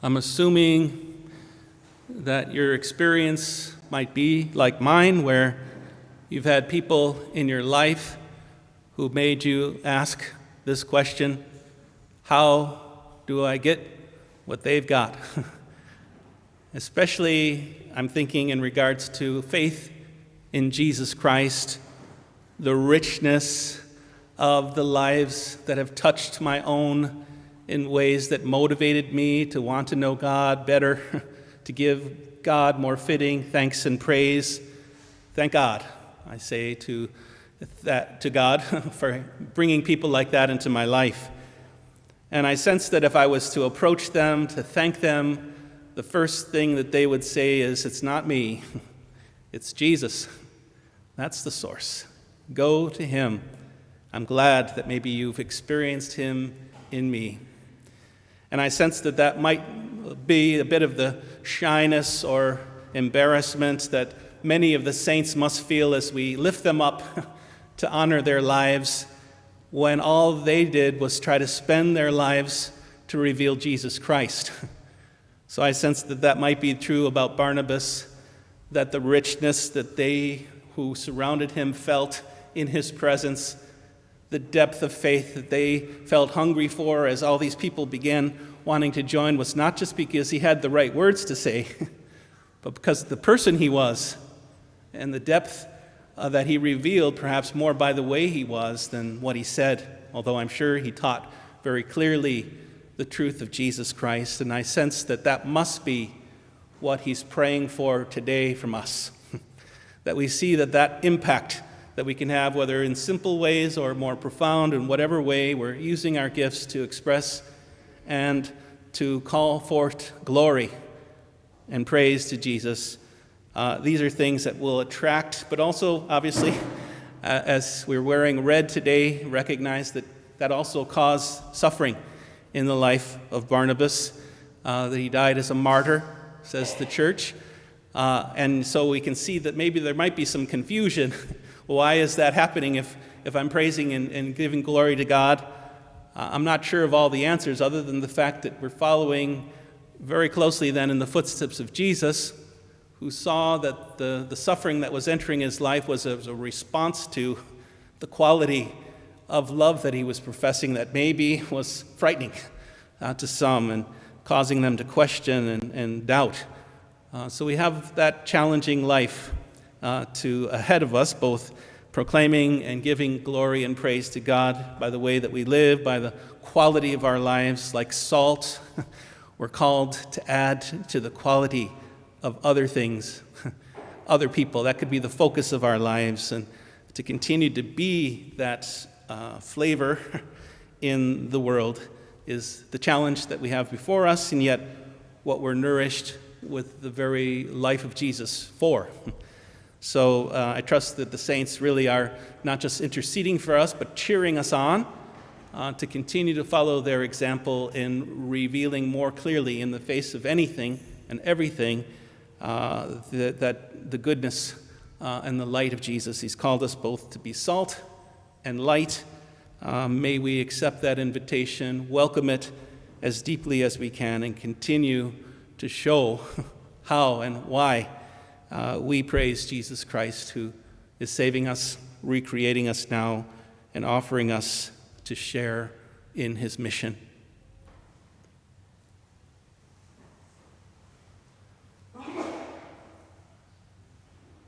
I'm assuming that your experience might be like mine, where you've had people in your life who made you ask this question: how do I get what they've got? Especially, I'm thinking in regards to faith in Jesus Christ, the richness of the lives that have touched my own in ways that motivated me to want to know God better, to give God more fitting thanks and praise. Thank God, I say to God for bringing people like that into my life. And I sense that if I was to approach them, to thank them, the first thing that they would say is, it's not me, it's Jesus. That's the source. Go to him. I'm glad that maybe you've experienced him in me. And I sense that that might be a bit of the shyness or embarrassment that many of the saints must feel as we lift them up to honor their lives, when all they did was try to spend their lives to reveal Jesus Christ. So I sense that that might be true about Barnabas, that the richness that they who surrounded him felt in his presence, the depth of faith that they felt hungry for as all these people began wanting to join, was not just because he had the right words to say, but because of the person he was and the depth that he revealed, perhaps more by the way he was than what he said, although I'm sure he taught very clearly the truth of Jesus Christ. And I sense that that must be what he's praying for today from us, that we see that impact that we can have, whether in simple ways or more profound, in whatever way we're using our gifts to express and to call forth glory and praise to Jesus. These are things that will attract, but also, obviously, as we're wearing red today, recognize that that also caused suffering in the life of Barnabas, that he died as a martyr, says the church. And so we can see that maybe there might be some confusion. Why is that happening if I'm praising and giving glory to God? I'm not sure of all the answers, other than the fact that we're following very closely then in the footsteps of Jesus, who saw that the suffering that was entering his life was a response to the quality of love that he was professing that maybe was frightening to some and causing them to question and doubt. So we have that challenging life ahead of us, both proclaiming and giving glory and praise to God by the way that we live, by the quality of our lives. Like salt, we're called to add to the quality of other things, other people. That could be the focus of our lives, and to continue to be that flavor in the world is the challenge that we have before us, and yet what we're nourished with the very life of Jesus for. So I trust that the saints really are not just interceding for us, but cheering us on to continue to follow their example in revealing more clearly in the face of anything and everything that the goodness and the light of Jesus. He's called us both to be salt and light. May we accept that invitation, welcome it as deeply as we can, and continue to show how and why we praise Jesus Christ, who is saving us, recreating us now, and offering us to share in his mission.